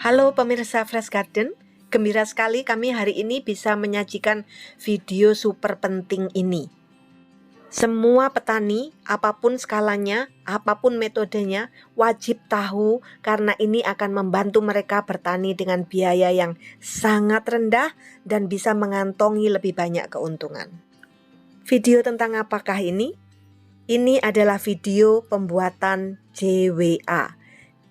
Halo pemirsa Fresh Garden, gembira sekali kami hari ini bisa menyajikan video super penting ini. Semua petani, apapun skalanya, apapun metodenya, wajib tahu karena ini akan membantu mereka bertani dengan biaya yang sangat rendah dan bisa mengantongi lebih banyak keuntungan. Video tentang apakah ini? Ini adalah video pembuatan JWA.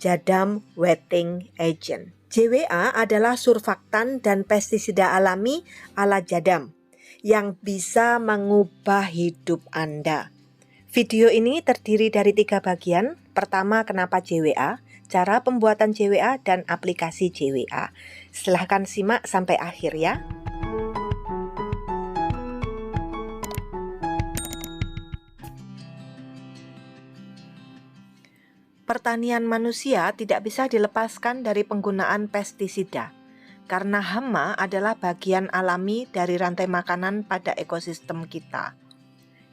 Jadam Wetting Agent. JWA adalah surfaktan dan pestisida alami ala jadam yang bisa mengubah hidup Anda. Video ini terdiri dari 3 bagian. Pertama, kenapa JWA, cara pembuatan JWA, dan aplikasi JWA. Silahkan simak sampai akhir ya. Pertanian manusia tidak bisa dilepaskan dari penggunaan pestisida, karena hama adalah bagian alami dari rantai makanan pada ekosistem kita.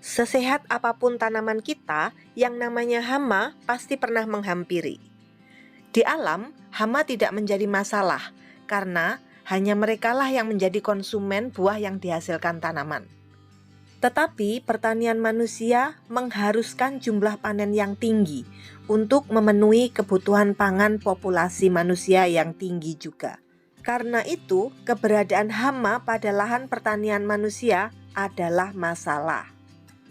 Sesehat apapun tanaman kita, yang namanya hama pasti pernah menghampiri. Di alam, hama tidak menjadi masalah, karena hanya merekalah yang menjadi konsumen buah yang dihasilkan tanaman. Tetapi pertanian manusia mengharuskan jumlah panen yang tinggi untuk memenuhi kebutuhan pangan populasi manusia yang tinggi juga. Karena itu, keberadaan hama pada lahan pertanian manusia adalah masalah.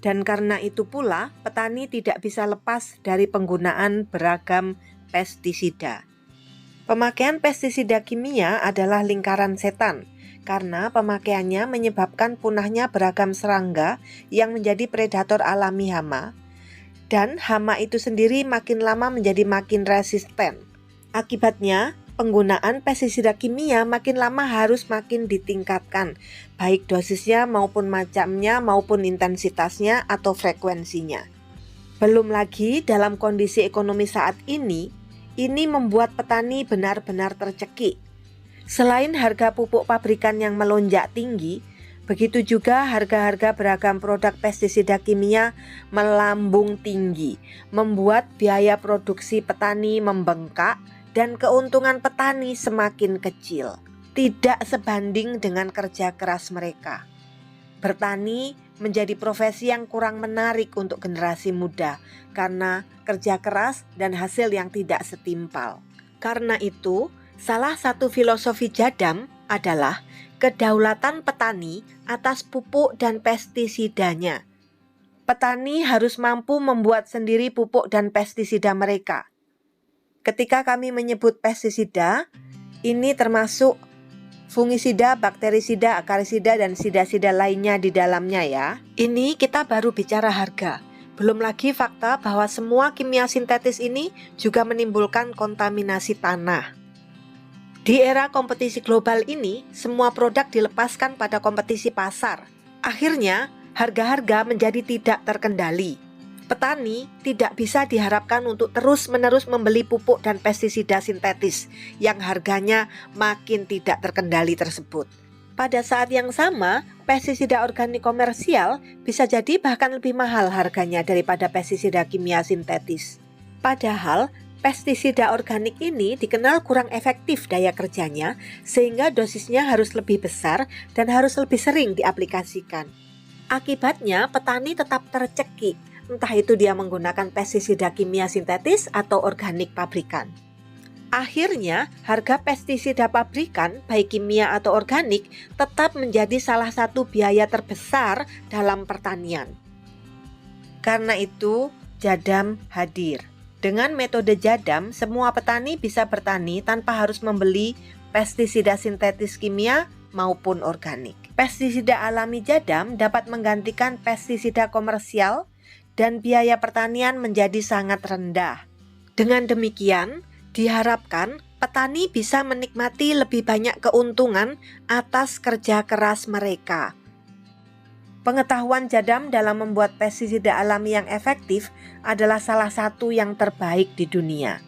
Dan karena itu pula, petani tidak bisa lepas dari penggunaan beragam pestisida. Pemakaian pestisida kimia adalah lingkaran setan, karena pemakaiannya menyebabkan punahnya beragam serangga yang menjadi predator alami hama, dan hama itu sendiri makin lama menjadi makin resisten. Akibatnya, penggunaan pestisida kimia makin lama harus makin ditingkatkan, baik dosisnya maupun macamnya maupun intensitasnya atau frekuensinya. Belum lagi dalam kondisi ekonomi saat ini membuat petani benar-benar tercekik. Selain harga pupuk pabrikan yang melonjak tinggi, begitu juga harga-harga beragam produk pestisida kimia melambung tinggi, membuat biaya produksi petani membengkak dan keuntungan petani semakin kecil, tidak sebanding dengan kerja keras mereka. Bertani menjadi profesi yang kurang menarik untuk generasi muda karena kerja keras dan hasil yang tidak setimpal. Karena itu, salah satu filosofi jadam adalah kedaulatan petani atas pupuk dan pestisidanya. Petani harus mampu membuat sendiri pupuk dan pestisida mereka. Ketika kami menyebut pestisida, ini termasuk fungisida, bakterisida, akarisida, dan sida-sida lainnya di dalamnya ya. Ini kita baru bicara harga. Belum lagi fakta bahwa semua kimia sintetis ini juga menimbulkan kontaminasi tanah. Di era kompetisi global ini, semua produk dilepaskan pada kompetisi pasar. Akhirnya, harga-harga menjadi tidak terkendali. Petani tidak bisa diharapkan untuk terus-menerus membeli pupuk dan pestisida sintetis yang harganya makin tidak terkendali tersebut. Pada saat yang sama, pestisida organik komersial bisa jadi bahkan lebih mahal harganya daripada pestisida kimia sintetis. Padahal, pestisida organik ini dikenal kurang efektif daya kerjanya, sehingga dosisnya harus lebih besar dan harus lebih sering diaplikasikan. Akibatnya, petani tetap tercekik, entah itu dia menggunakan pestisida kimia sintetis atau organik pabrikan. Akhirnya, harga pestisida pabrikan, baik kimia atau organik, tetap menjadi salah satu biaya terbesar dalam pertanian. Karena itu, jadam hadir. Dengan metode jadam, semua petani bisa bertani tanpa harus membeli pestisida sintetis kimia maupun organik. Pestisida alami jadam dapat menggantikan pestisida komersial dan biaya pertanian menjadi sangat rendah. Dengan demikian, diharapkan petani bisa menikmati lebih banyak keuntungan atas kerja keras mereka. Pengetahuan jadam dalam membuat pestisida alami yang efektif adalah salah satu yang terbaik di dunia.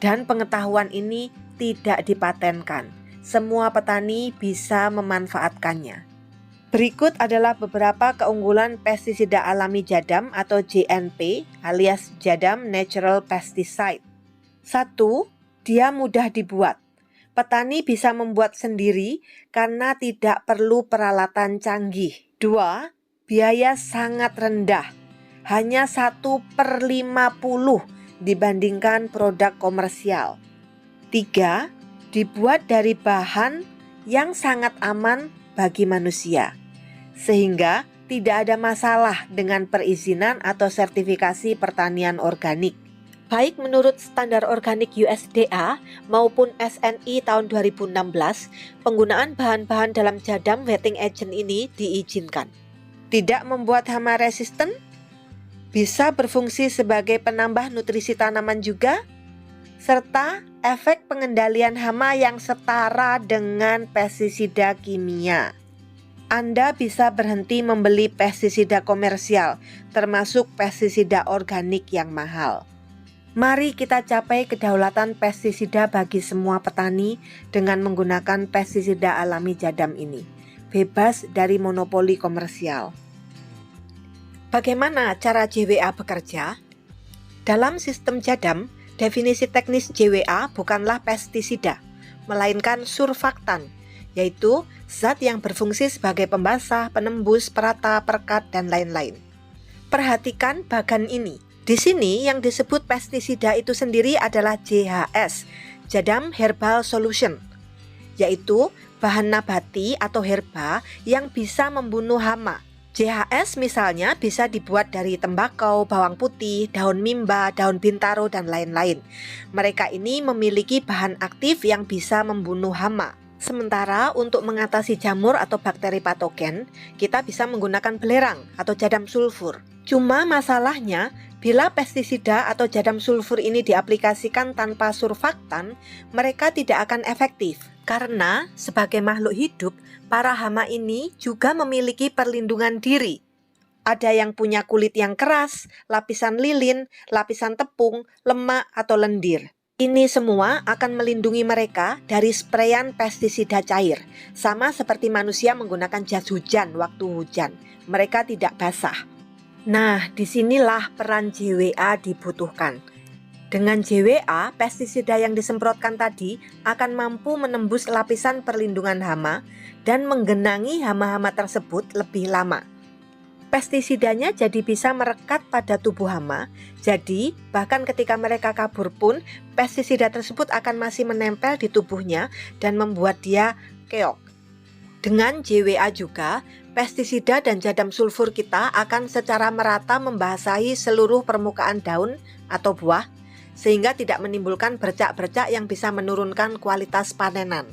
Dan pengetahuan ini tidak dipatenkan. Semua petani bisa memanfaatkannya. Berikut adalah beberapa keunggulan pestisida alami jadam atau JNP alias Jadam Natural Pesticide. 1. Dia mudah dibuat. Petani bisa membuat sendiri karena tidak perlu peralatan canggih. 2. Biaya sangat rendah, hanya 1/50 dibandingkan produk komersial. 3. Dibuat dari bahan yang sangat aman bagi manusia, sehingga tidak ada masalah dengan perizinan atau sertifikasi pertanian organik. Baik menurut standar organik USDA maupun SNI tahun 2016, penggunaan bahan-bahan dalam jadam wetting agent ini diizinkan. Tidak membuat hama resisten, bisa berfungsi sebagai penambah nutrisi tanaman juga, serta efek pengendalian hama yang setara dengan pestisida kimia. Anda bisa berhenti membeli pestisida komersial, termasuk pestisida organik yang mahal. Mari kita capai kedaulatan pestisida bagi semua petani dengan menggunakan pestisida alami jadam ini, bebas dari monopoli komersial. Bagaimana cara JWA bekerja? Dalam sistem jadam, definisi teknis JWA bukanlah pestisida, melainkan surfaktan, yaitu zat yang berfungsi sebagai pembasah, penembus, perata, perekat, dan lain-lain. Perhatikan bagan ini. Di sini yang disebut pestisida itu sendiri adalah JHS, Jadam Herbal Solution, yaitu bahan nabati atau herba yang bisa membunuh hama. JHS misalnya bisa dibuat dari tembakau, bawang putih, daun mimba, daun bintaro, dan lain-lain. Mereka ini memiliki bahan aktif yang bisa membunuh hama. Sementara untuk mengatasi jamur atau bakteri patogen, kita bisa menggunakan belerang atau jadam sulfur. Cuma masalahnya, bila pestisida atau jadam sulfur ini diaplikasikan tanpa surfaktan, mereka tidak akan efektif. Karena sebagai makhluk hidup, para hama ini juga memiliki perlindungan diri. Ada yang punya kulit yang keras, lapisan lilin, lapisan tepung, lemak, atau lendir. Ini semua akan melindungi mereka dari sprayan pestisida cair, sama seperti manusia menggunakan jas hujan waktu hujan. Mereka tidak basah. Nah, disinilah peran JWA dibutuhkan. Dengan JWA, pestisida yang disemprotkan tadi akan mampu menembus lapisan perlindungan hama dan menggenangi hama-hama tersebut lebih lama. Pestisidanya jadi bisa merekat pada tubuh hama, jadi bahkan ketika mereka kabur pun, pestisida tersebut akan masih menempel di tubuhnya dan membuat dia keok. Dengan JWA juga, pestisida dan jadam sulfur kita akan secara merata membasahi seluruh permukaan daun atau buah, sehingga tidak menimbulkan bercak-bercak yang bisa menurunkan kualitas panenan.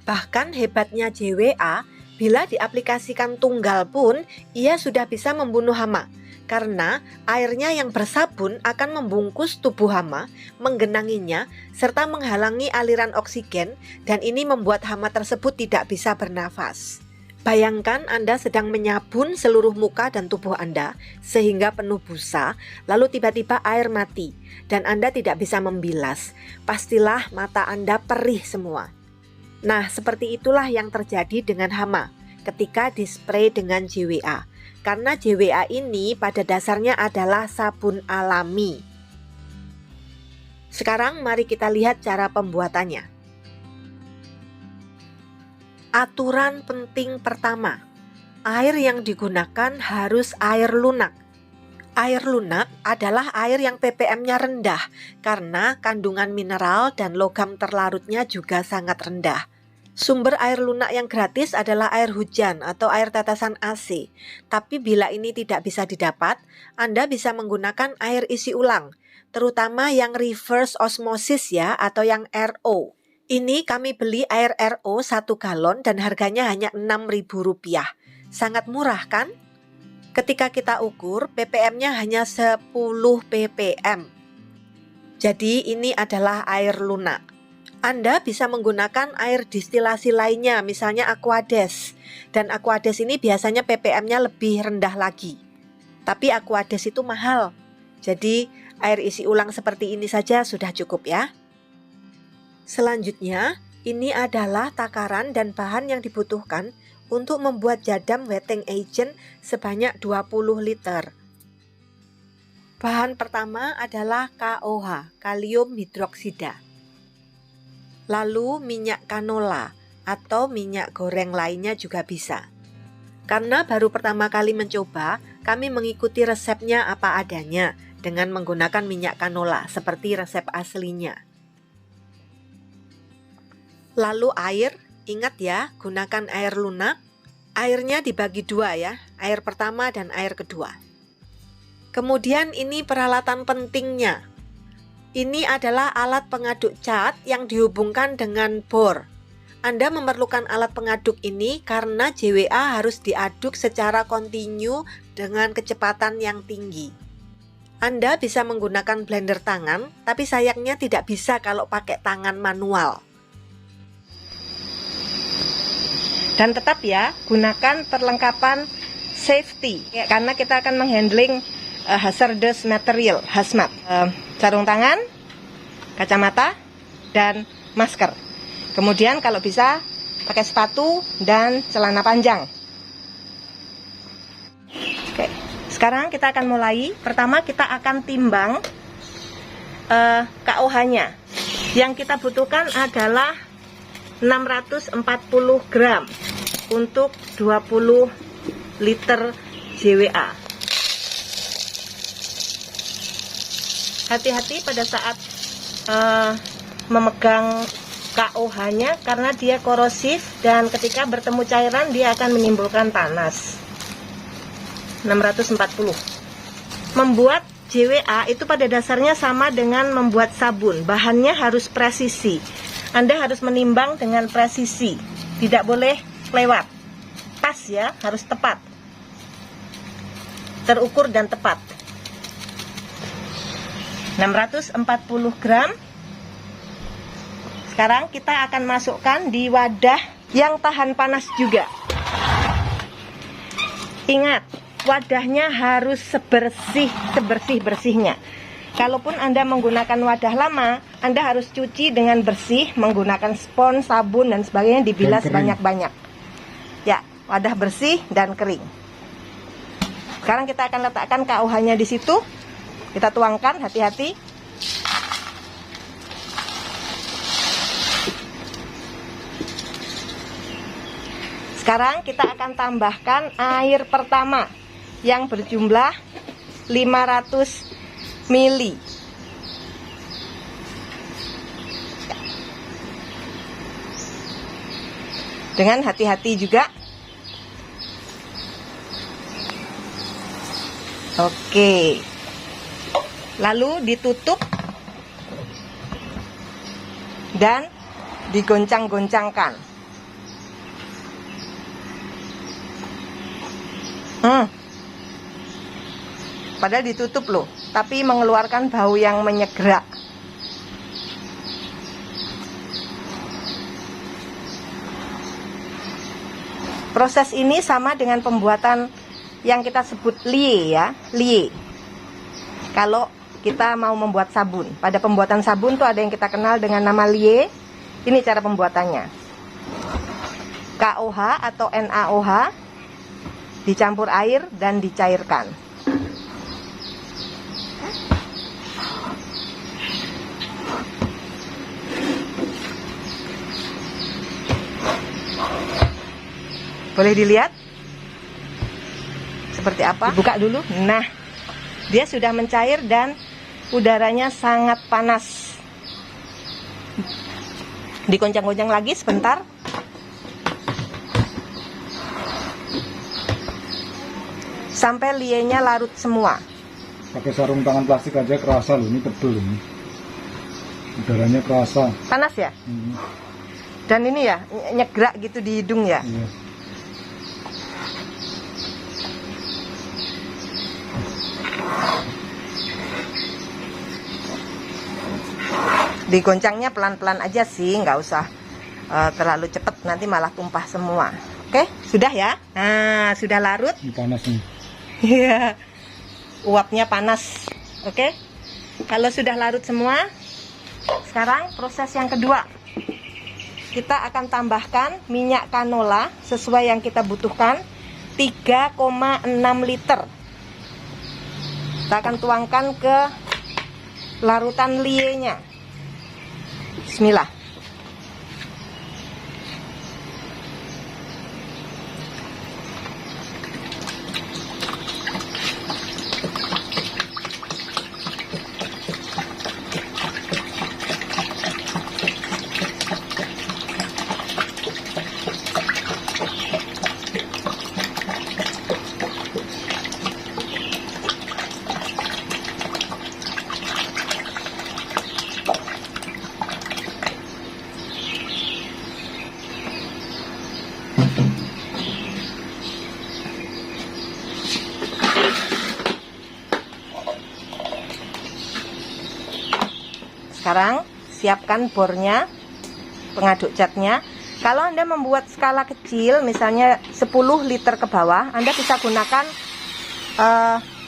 Bahkan hebatnya JWA, bila diaplikasikan tunggal pun, ia sudah bisa membunuh hama, karena airnya yang bersabun akan membungkus tubuh hama, menggenanginya, serta menghalangi aliran oksigen, dan ini membuat hama tersebut tidak bisa bernafas. Bayangkan Anda sedang menyabun seluruh muka dan tubuh Anda sehingga penuh busa, lalu tiba-tiba air mati dan Anda tidak bisa membilas. Pastilah mata Anda perih semua. Nah, seperti itulah yang terjadi dengan hama ketika dispray dengan JWA. Karena JWA ini pada dasarnya adalah sabun alami. Sekarang mari kita lihat cara pembuatannya. Aturan penting pertama, air yang digunakan harus air lunak. Air lunak adalah air yang ppm-nya rendah karena kandungan mineral dan logam terlarutnya juga sangat rendah. Sumber air lunak yang gratis adalah air hujan atau air tetesan AC. Tapi bila ini tidak bisa didapat, Anda bisa menggunakan air isi ulang, terutama yang reverse osmosis ya atau yang RO. Ini kami beli air RO 1 galon dan harganya hanya Rp6.000. Sangat murah kan? Ketika kita ukur, ppm-nya hanya 10 ppm. Jadi ini adalah air lunak. Anda bisa menggunakan air distilasi lainnya, misalnya Aquades. Dan Aquades ini biasanya ppm-nya lebih rendah lagi. Tapi Aquades itu mahal. Jadi air isi ulang seperti ini saja sudah cukup ya. Selanjutnya, ini adalah takaran dan bahan yang dibutuhkan untuk membuat jadam wetting agent sebanyak 20 liter. Bahan pertama adalah KOH, kalium hidroksida. Lalu minyak canola atau minyak goreng lainnya juga bisa. Karena baru pertama kali mencoba, kami mengikuti resepnya apa adanya dengan menggunakan minyak canola seperti resep aslinya. Lalu air, ingat ya, gunakan air lunak. Airnya dibagi dua ya, air pertama dan air kedua. Kemudian ini peralatan pentingnya. Ini adalah alat pengaduk cat yang dihubungkan dengan bor. Anda memerlukan alat pengaduk ini karena JWA harus diaduk secara kontinu dengan kecepatan yang tinggi. Anda bisa menggunakan blender tangan, tapi sayangnya tidak bisa kalau pakai tangan manual. Dan tetap ya, gunakan perlengkapan safety ya, karena kita akan menghandling hazardous material, hazmat, sarung tangan, kacamata, dan masker. Kemudian kalau bisa pakai sepatu dan celana panjang. Oke, sekarang kita akan mulai. Pertama kita akan timbang KOH-nya. Yang kita butuhkan adalah 640 gram untuk 20 liter JWA. Hati-hati pada saat memegang KOH-nya karena dia korosif dan ketika bertemu cairan dia akan menimbulkan panas. 640. Membuat JWA itu pada dasarnya sama dengan membuat sabun. Bahannya harus presisi. Anda harus menimbang dengan presisi. Tidak boleh lewat. Pas ya, harus tepat. Terukur dan tepat. 640 gram. Sekarang kita akan masukkan di wadah yang tahan panas juga. Ingat, wadahnya harus sebersih-bersihnya. Kalaupun Anda menggunakan wadah lama, Anda harus cuci dengan bersih, menggunakan spons, sabun, dan sebagainya, dibilas banyak-banyak. Ya, wadah bersih dan kering. Sekarang kita akan letakkan KOH-nya di situ. Kita tuangkan, hati-hati. Sekarang kita akan tambahkan air pertama yang berjumlah 500 ml. Dengan hati-hati juga. Oke. Lalu ditutup dan digoncang-goncangkan. Padahal ditutup loh, tapi mengeluarkan bau yang menyegrak. Proses ini sama dengan pembuatan yang kita sebut lie ya, lie. Kalau kita mau membuat sabun, pada pembuatan sabun tuh ada yang kita kenal dengan nama lie. Ini cara pembuatannya. KOH atau NaOH dicampur air dan dicairkan. Boleh dilihat seperti apa? Dibuka dulu. Nah, dia sudah mencair dan udaranya sangat panas. Digoncang-goncang lagi sebentar. Sampai lienya larut semua. Pakai sarung tangan plastik aja kerasa loh, ini tebel ini. Udaranya kerasa. Panas ya? Dan ini ya, nyegrak gitu di hidung ya? Iya. Digoncangnya pelan-pelan aja sih, nggak usah terlalu cepat, nanti malah tumpah semua. Oke, sudah ya? Nah, sudah larut. Ini panas nih. Iya, uapnya panas. Oke, kalau sudah larut semua, sekarang proses yang kedua. Kita akan tambahkan minyak canola sesuai yang kita butuhkan, 3,6 liter. Kita akan tuangkan ke larutan lienya. Bismillah. sekarang siapkan bornya, pengaduk catnya. Kalau Anda membuat skala kecil, misalnya 10 liter ke bawah, Anda bisa gunakan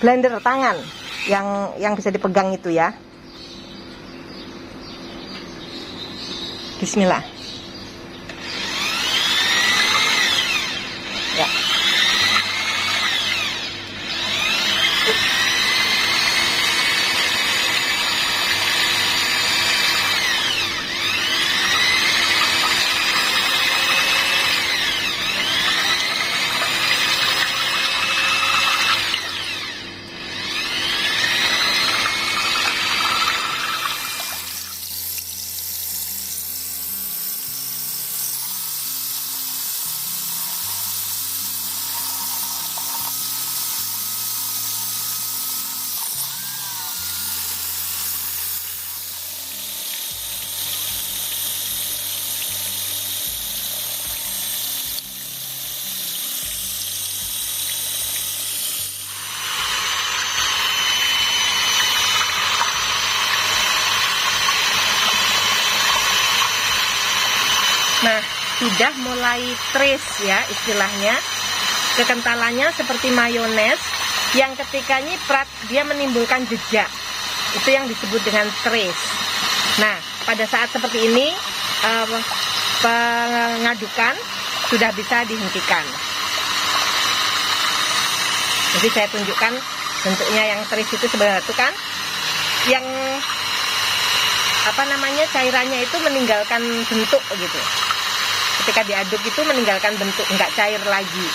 blender tangan yang bisa dipegang itu ya. Bismillah. Ya. Nah, sudah mulai trace ya istilahnya. Kekentalannya seperti mayones yang ketika nyiprat dia menimbulkan jejak. Itu yang disebut dengan trace. Nah, pada saat seperti ini pengadukan sudah bisa dihentikan. Jadi saya tunjukkan bentuknya yang trace itu sebenarnya itu kan yang cairannya itu meninggalkan bentuk gitu. Ketika diaduk itu meninggalkan bentuk, nggak cair lagi,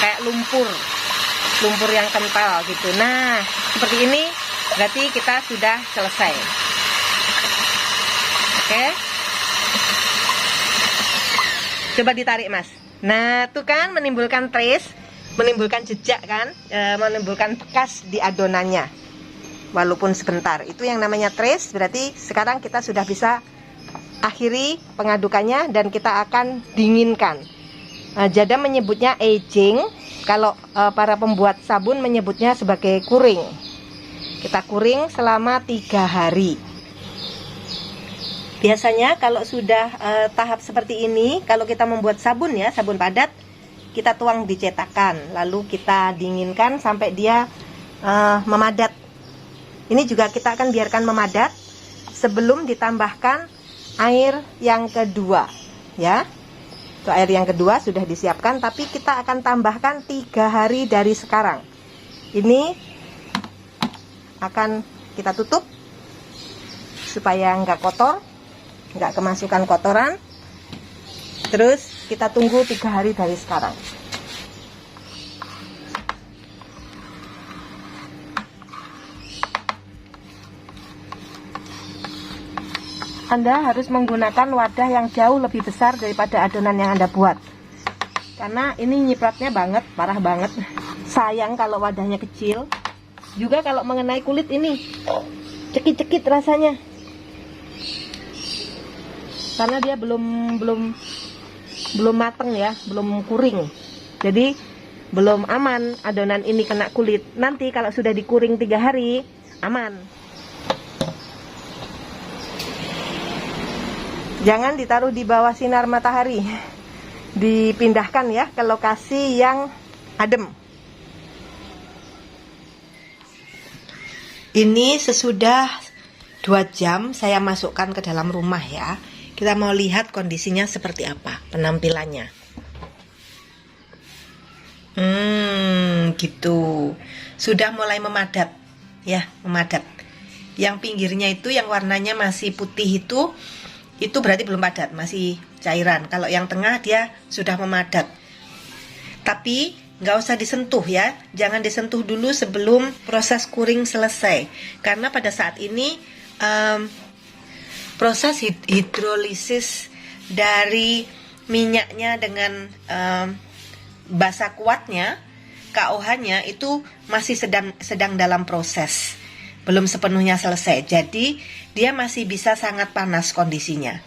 kayak lumpur yang kental gitu. Nah, seperti ini berarti kita sudah selesai. Oke, coba ditarik Mas. Nah, itu kan menimbulkan trace, menimbulkan jejak kan, menimbulkan bekas di adonannya walaupun sebentar. Itu yang namanya trace. Berarti sekarang kita sudah bisa akhiri pengadukannya dan kita akan dinginkan. Jada menyebutnya aging, kalau para pembuat sabun menyebutnya sebagai kuring. Kita kuring selama 3 hari. Biasanya kalau sudah tahap seperti ini, kalau kita membuat sabun ya, sabun padat, kita tuang di cetakan, lalu kita dinginkan sampai dia memadat. Ini juga kita akan biarkan memadat sebelum ditambahkan air yang kedua ya. Itu air yang kedua sudah disiapkan, tapi kita akan tambahkan 3 hari dari sekarang. Ini akan kita tutup supaya nggak kotor, nggak kemasukan kotoran. Terus kita tunggu 3 hari dari sekarang. Anda harus menggunakan wadah yang jauh lebih besar daripada adonan yang Anda buat, karena ini nyipratnya banget, parah banget. Sayang kalau wadahnya kecil. Juga kalau mengenai kulit ini cekit-cekit rasanya, karena dia belum mateng ya, belum kuring. Jadi belum aman adonan ini kena kulit. Nanti kalau sudah dikuring 3 hari aman. Jangan ditaruh di bawah sinar matahari, dipindahkan ya ke lokasi yang adem. Ini sesudah 2 jam saya masukkan ke dalam rumah ya. Kita mau lihat kondisinya seperti apa, penampilannya. Gitu. Sudah mulai memadat ya, memadat. Yang pinggirnya itu yang warnanya masih putih itu berarti belum padat, masih cairan. Kalau yang tengah dia sudah memadat. Tapi nggak usah disentuh ya, jangan disentuh dulu sebelum proses kuring selesai. Karena pada saat ini proses hidrolisis dari minyaknya dengan basa kuatnya, KOH-nya itu masih sedang dalam proses, belum sepenuhnya selesai. Jadi dia masih bisa sangat panas kondisinya.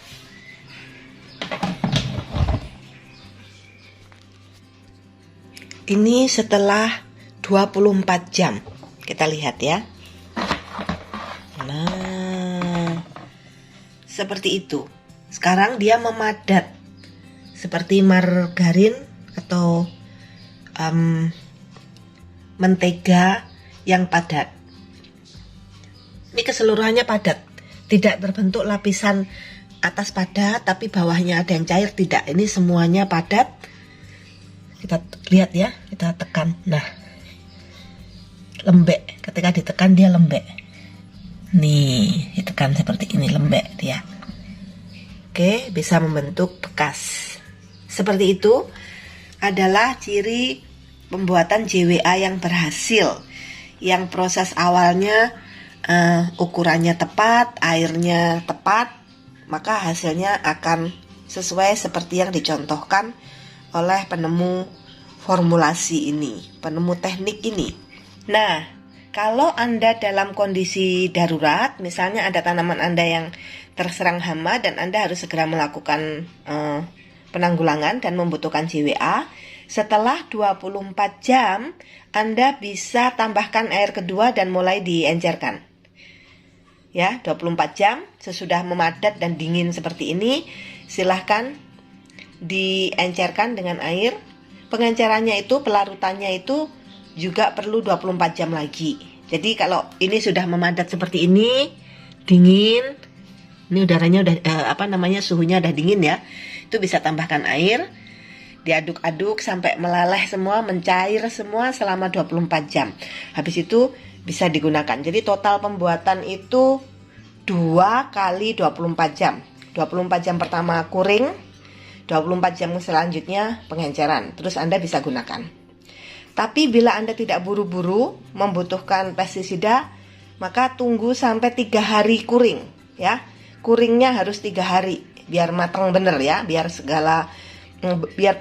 Ini setelah 24 jam. Kita lihat ya. Nah, seperti itu. Sekarang dia memadat seperti margarin atau mentega yang padat. Ini keseluruhannya padat, tidak terbentuk lapisan atas padat tapi bawahnya ada yang cair, tidak. Ini semuanya padat. Kita lihat ya, kita tekan. Nah, lembek. Ketika ditekan dia lembek. Nih, ditekan seperti ini, lembek dia. Oke, bisa membentuk bekas. Seperti itu adalah ciri pembuatan JWA yang berhasil. Yang proses awalnya ukurannya tepat, airnya tepat, maka hasilnya akan sesuai seperti yang dicontohkan oleh penemu formulasi ini, penemu teknik ini. Nah, kalau Anda dalam kondisi darurat, misalnya ada tanaman Anda yang terserang hama dan Anda harus segera melakukan penanggulangan dan membutuhkan JWA, setelah 24 jam Anda bisa tambahkan air kedua dan mulai diencerkan. Ya, 24 jam sesudah memadat dan dingin seperti ini, silahkan diencerkan dengan air. Pengencerannya itu, pelarutannya itu juga perlu 24 jam lagi. Jadi kalau ini sudah memadat seperti ini, dingin, ini udaranya udah suhunya udah dingin ya. Itu bisa tambahkan air, diaduk-aduk sampai meleleh semua, mencair semua selama 24 jam. Habis itu bisa digunakan. Jadi total pembuatan itu 2 kali 24 jam. 24 jam pertama kuring, 24 jam selanjutnya pengenceran. Terus Anda bisa gunakan. Tapi bila Anda tidak buru-buru membutuhkan pestisida, maka tunggu sampai 3 hari kuring ya. Kuringnya harus 3 hari biar matang bener ya, biar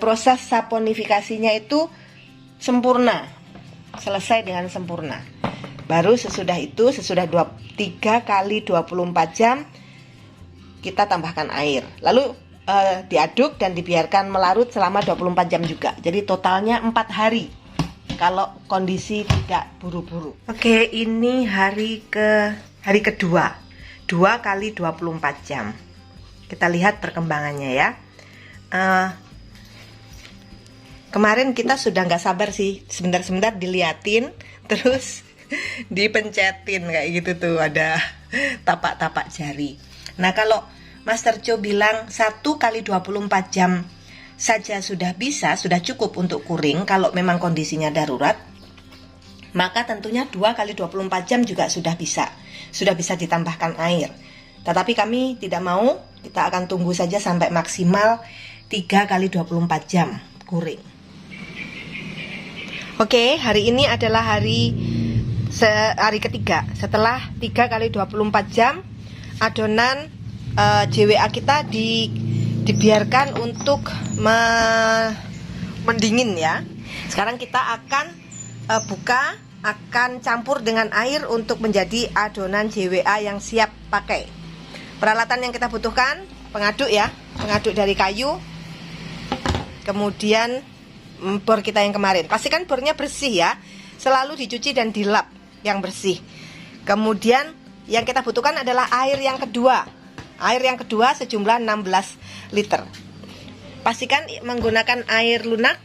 proses saponifikasinya itu sempurna, selesai dengan sempurna. Baru sesudah itu, sesudah 3 kali 24 jam kita tambahkan air. Lalu diaduk dan dibiarkan melarut selama 24 jam juga. Jadi totalnya 4 hari kalau kondisi tidak buru-buru. Oke, ini hari kedua, 2 kali 24 jam. Kita lihat perkembangannya ya. Kemarin kita sudah nggak sabar sih, sebentar-sebentar diliatin, terus dipencetin kayak gitu tuh, ada tapak-tapak jari. Nah, kalau Master Cho bilang 1 kali 24 jam saja sudah bisa, sudah cukup untuk kuring kalau memang kondisinya darurat, maka tentunya 2 kali 24 jam juga sudah bisa ditambahkan air. Tetapi kami tidak mau, kita akan tunggu saja sampai maksimal 3 kali 24 jam kuring. Oke, hari ini adalah hari ketiga. Setelah 3 kali 24 jam, adonan JWA kita dibiarkan untuk mendingin ya. Sekarang kita akan akan campur dengan air untuk menjadi adonan JWA yang siap pakai. Peralatan yang kita butuhkan, pengaduk ya, pengaduk dari kayu, kemudian bor kita yang kemarin. Pastikan bornya bersih ya, selalu dicuci dan dilap yang bersih. Kemudian yang kita butuhkan adalah air yang kedua. Air yang kedua sejumlah 16 liter. Pastikan menggunakan air lunak.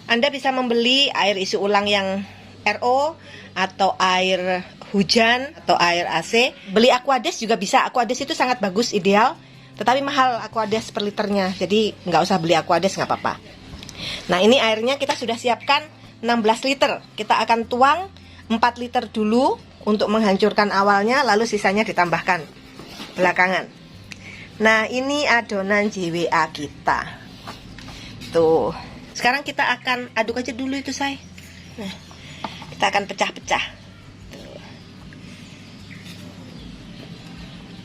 Anda bisa membeli air isi ulang yang RO atau air hujan atau air AC. Beli Aquades juga bisa. Aquades itu sangat bagus, ideal, tetapi mahal Aquades per liternya. Jadi nggak usah beli Aquades, nggak apa-apa. Nah, ini airnya kita sudah siapkan 16 liter. Kita akan tuang 4 liter dulu untuk menghancurkan awalnya, lalu sisanya ditambahkan belakangan. Nah, ini adonan JWA kita. Tuh. Sekarang kita akan aduk aja dulu itu, say. Nah, kita akan pecah-pecah.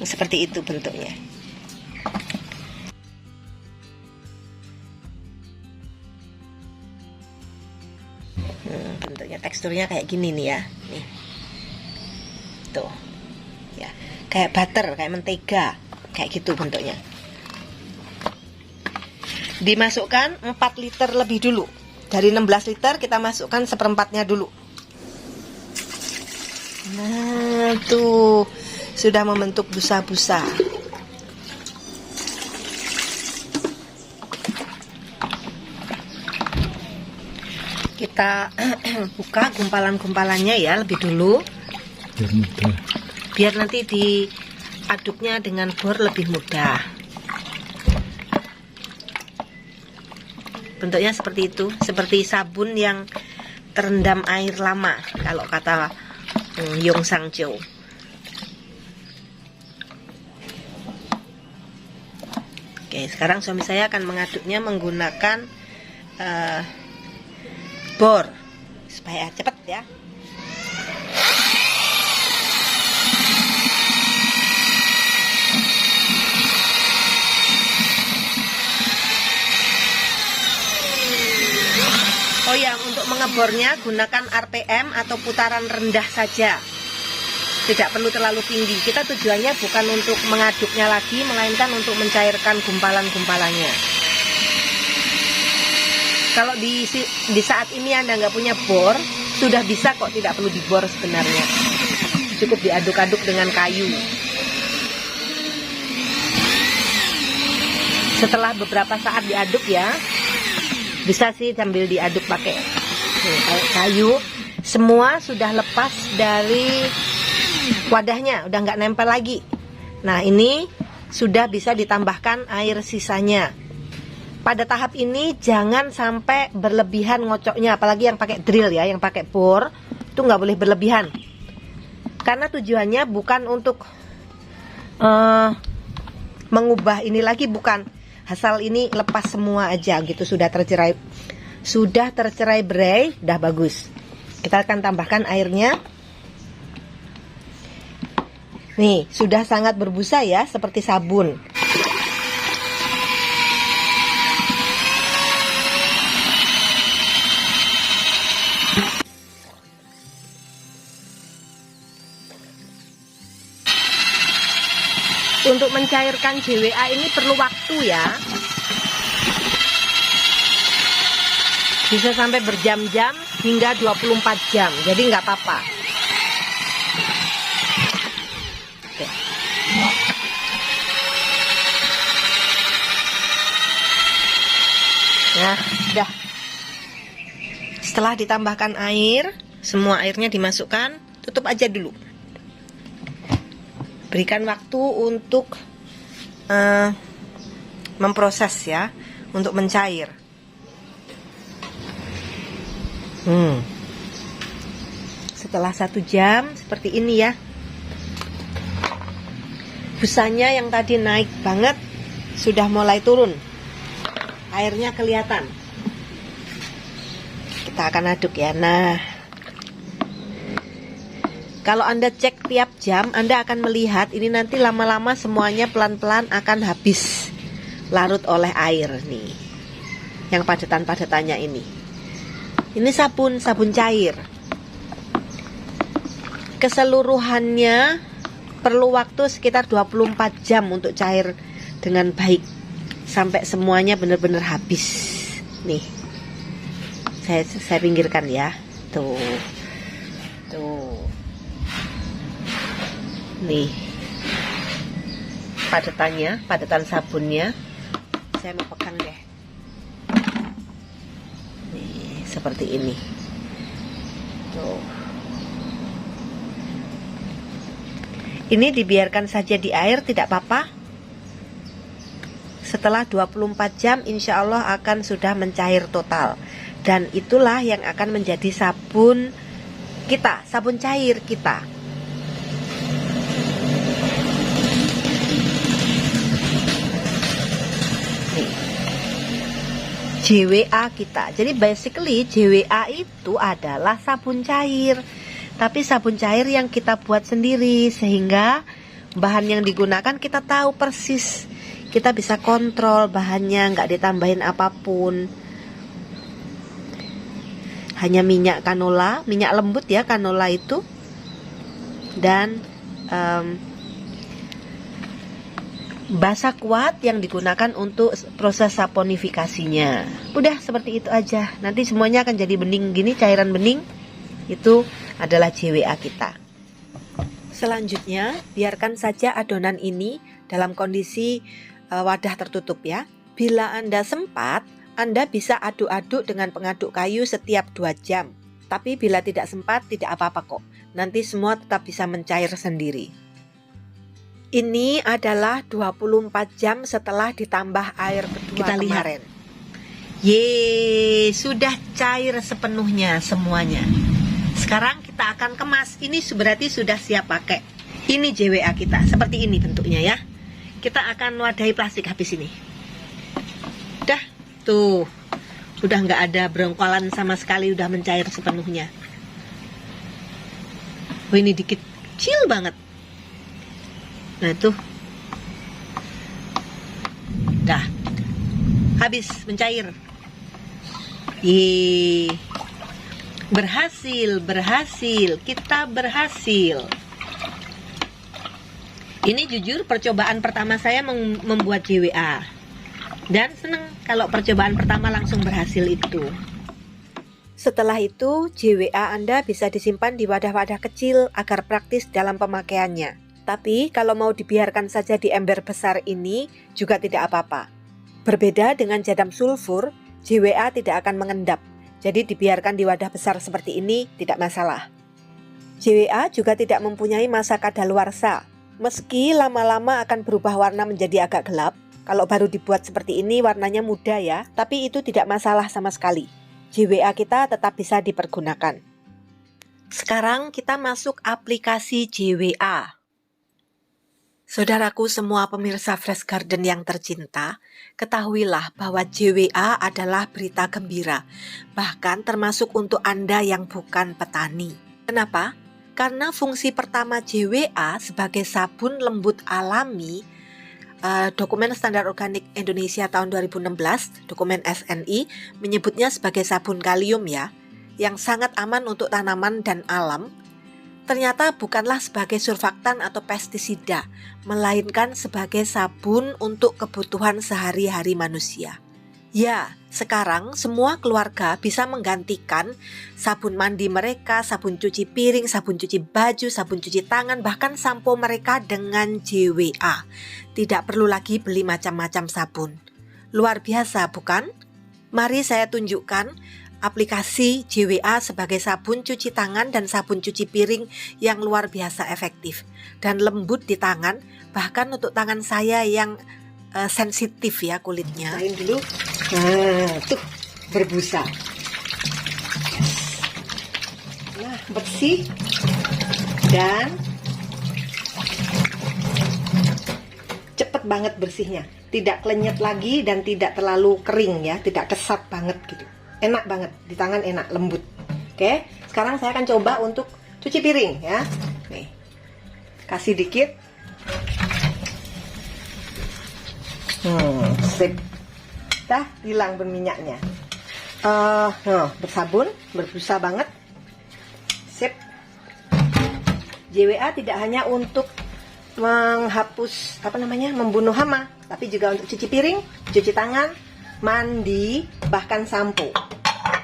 Seperti itu bentuknya. Bentuknya, teksturnya kayak gini nih ya. Nih. Tuh. Ya, kayak butter, kayak mentega. Kayak gitu bentuknya. Dimasukkan 4 liter lebih dulu. Dari 16 liter kita masukkan seperempatnya dulu. Nah, tuh sudah membentuk busa-busa. Kita buka gumpalan-gumpalannya ya lebih dulu, biar mudah. biar nanti diaduknya dengan bor lebih mudah. Bentuknya seperti itu, seperti sabun yang terendam air lama kalau kata Yong Sang Chou. Oke, sekarang suami saya akan mengaduknya menggunakan bor supaya cepat ya. Oh ya, untuk mengebornya gunakan RPM atau putaran rendah saja. Tidak perlu terlalu tinggi. Kita tujuannya bukan untuk mengaduknya lagi, melainkan untuk mencairkan gumpalan-gumpalannya. Kalau di saat ini Anda nggak punya bor, sudah bisa kok, tidak perlu dibor sebenarnya. Cukup diaduk-aduk dengan kayu. Setelah beberapa saat diaduk ya, bisa sih sambil diaduk pakai kayu. Semua sudah lepas dari wadahnya, udah nggak nempel lagi. Nah, ini sudah bisa ditambahkan air sisanya. Pada tahap ini jangan sampai berlebihan ngocoknya, apalagi yang pakai drill ya, yang pakai bor itu nggak boleh berlebihan. Karena tujuannya bukan untuk mengubah ini lagi, bukan. Asal ini lepas semua aja gitu, sudah tercerai berai, udah bagus. Kita akan tambahkan airnya. Nih, sudah sangat berbusa ya, seperti sabun. Untuk mencairkan JWA ini perlu waktu ya. Bisa sampai berjam-jam hingga 24 jam. Jadi nggak apa-apa. Oke. Nah, sudah. Setelah ditambahkan air, semua airnya dimasukkan, tutup aja dulu. Berikan waktu untuk memproses ya, untuk mencair. Setelah 1 jam seperti ini ya, busanya yang tadi naik banget sudah mulai turun, airnya kelihatan. Kita akan aduk ya. Nah, kalau Anda cek tiap jam, Anda akan melihat ini nanti lama-lama semuanya pelan-pelan akan habis larut oleh air nih. Yang padatan-padatannya ini. Ini sabun cair. Keseluruhannya perlu waktu sekitar 24 jam untuk cair dengan baik. Sampai semuanya benar-benar habis. Nih. Saya pinggirkan ya. Tuh. Nih, padatan sabunnya, saya mau pegang deh. Nih, seperti ini. Tuh. Ini dibiarkan saja di air, tidak apa-apa. Setelah 24 jam, insya Allah akan sudah mencair total. Dan itulah yang akan menjadi sabun kita, sabun cair kita. JWA kita. Jadi basically JWA itu adalah sabun cair. Tapi sabun cair yang kita buat sendiri, sehingga bahan yang digunakan kita tahu persis. Kita bisa kontrol bahannya, nggak ditambahin apapun. Hanya minyak canola, minyak lembut ya canola itu. Dan basa kuat yang digunakan untuk proses saponifikasinya. Udah seperti itu aja. Nanti semuanya akan jadi bening gini, cairan bening. Itu adalah JWA kita. Selanjutnya, biarkan saja adonan ini dalam kondisi wadah tertutup ya. Bila Anda sempat, Anda bisa aduk-aduk dengan pengaduk kayu setiap 2 jam. Tapi bila tidak sempat, tidak apa-apa kok. Nanti semua tetap bisa mencair sendiri. Ini adalah 24 jam setelah ditambah air kedua Kita lihat. kemarin. Yeay, sudah cair sepenuhnya semuanya. Sekarang kita akan kemas. Ini berarti sudah siap pakai. Ini JWA kita, seperti ini bentuknya ya. Kita akan wadahi plastik habis ini. Udah, tuh. Udah nggak ada berongkolan sama sekali, udah mencair sepenuhnya. Oh, ini dikit, kecil banget. Nah, tuh. Dah. Habis mencair. Yeay. Berhasil, kita berhasil. Ini jujur percobaan pertama saya membuat JWA. Dan seneng kalau percobaan pertama langsung berhasil itu. Setelah itu, JWA Anda bisa disimpan di wadah-wadah kecil agar praktis dalam pemakaiannya. Tapi kalau mau dibiarkan saja di ember besar ini juga tidak apa-apa. Berbeda dengan jadam sulfur, JWA tidak akan mengendap. Jadi dibiarkan di wadah besar seperti ini tidak masalah. JWA juga tidak mempunyai masa kadaluarsa. Meski lama-lama akan berubah warna menjadi agak gelap, kalau baru dibuat seperti ini warnanya muda ya, tapi itu tidak masalah sama sekali. JWA kita tetap bisa dipergunakan. Sekarang kita masuk aplikasi JWA. Saudaraku semua pemirsa Fresh Garden yang tercinta, ketahuilah bahwa JWA adalah berita gembira, bahkan termasuk untuk Anda yang bukan petani. Kenapa? Karena fungsi pertama JWA sebagai sabun lembut alami, Dokumen Standar Organik Indonesia tahun 2016, dokumen SNI, menyebutnya sebagai sabun kalium ya, yang sangat aman untuk tanaman dan alam. Ternyata bukanlah sebagai surfaktan atau pestisida, melainkan sebagai sabun untuk kebutuhan sehari-hari manusia. Ya, sekarang semua keluarga bisa menggantikan sabun mandi mereka, sabun cuci piring, sabun cuci baju, sabun cuci tangan, bahkan sampo mereka dengan JWA. Tidak perlu lagi beli macam-macam sabun. Luar biasa, bukan? Mari saya tunjukkan aplikasi JWA sebagai sabun cuci tangan dan sabun cuci piring yang luar biasa efektif dan lembut di tangan, bahkan untuk tangan saya yang sensitif ya kulitnya. Main dulu. Nah, tuh berbusa. Nah, bersih dan cepet banget bersihnya. Tidak klenyet lagi dan tidak terlalu kering ya, tidak kesat banget gitu. Enak banget, di tangan enak, lembut. Oke, sekarang saya akan coba untuk cuci piring ya. Nih, kasih dikit. Sip. Dah hilang berminyaknya. Bersabun, berbusa banget. Sip. JWA tidak hanya untuk menghapus membunuh hama, tapi juga untuk cuci piring, cuci tangan, mandi, bahkan sampo.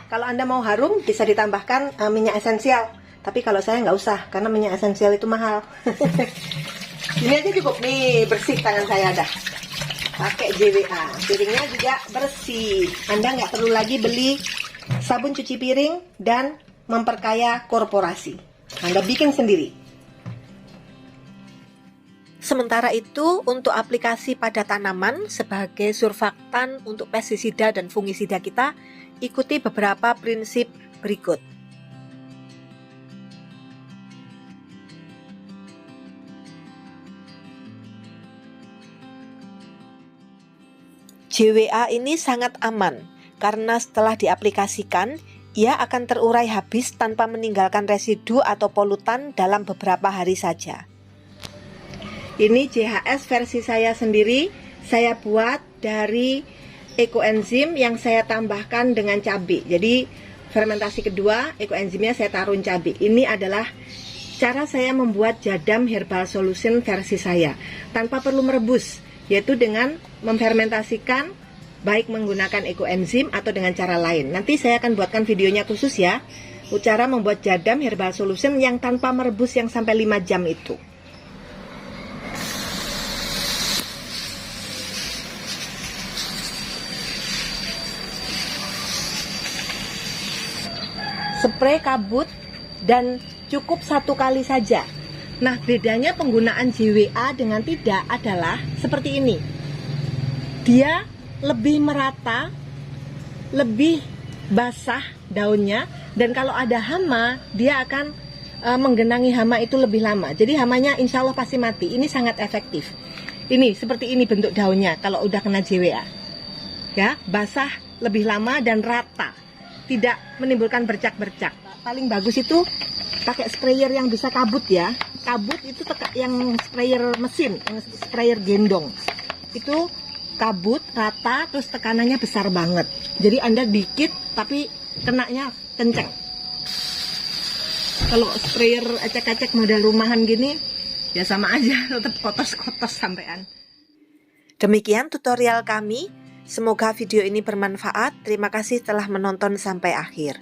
Kalau Anda mau harum bisa ditambahkan minyak esensial, tapi kalau saya nggak usah karena minyak esensial itu mahal. Ini aja cukup nih, bersih tangan saya dah. Pakai JWA, piringnya juga bersih. Anda nggak perlu lagi beli sabun cuci piring dan memperkaya korporasi. Anda bikin sendiri. Sementara itu, untuk aplikasi pada tanaman sebagai surfaktan untuk pestisida dan fungisida kita, ikuti beberapa prinsip berikut. JWA ini sangat aman karena setelah diaplikasikan, ia akan terurai habis tanpa meninggalkan residu atau polutan dalam beberapa hari saja. Ini JHS versi saya sendiri, saya buat dari ekoenzim yang saya tambahkan dengan cabai. Jadi fermentasi kedua, ekoenzimnya saya taruhin cabai. Ini adalah cara saya membuat jadam herbal solution versi saya, tanpa perlu merebus, yaitu dengan memfermentasikan, baik menggunakan ekoenzim atau dengan cara lain. Nanti saya akan buatkan videonya khusus ya. cara membuat jadam herbal solution yang tanpa merebus yang sampai 5 jam itu. Spray kabut dan cukup 1 kali saja. Nah, bedanya penggunaan JWA dengan tidak adalah seperti ini. Dia lebih merata, lebih basah daunnya, dan kalau ada hama, dia akan menggenangi hama itu lebih lama. Jadi hamanya insya Allah pasti mati. Ini sangat efektif. Ini seperti ini bentuk daunnya kalau udah kena JWA. Ya, basah, lebih lama dan rata. Tidak menimbulkan bercak-bercak. Paling bagus itu pakai sprayer yang bisa kabut ya. Kabut itu yang sprayer mesin, yang sprayer gendong. Itu kabut, rata, terus tekanannya besar banget. Jadi Anda dikit tapi kenanya kenceng. Kalau sprayer acak-acak model rumahan gini, ya sama aja, tetap kotos-kotos sampean. Demikian tutorial kami. Semoga video ini bermanfaat. Terima kasih telah menonton sampai akhir.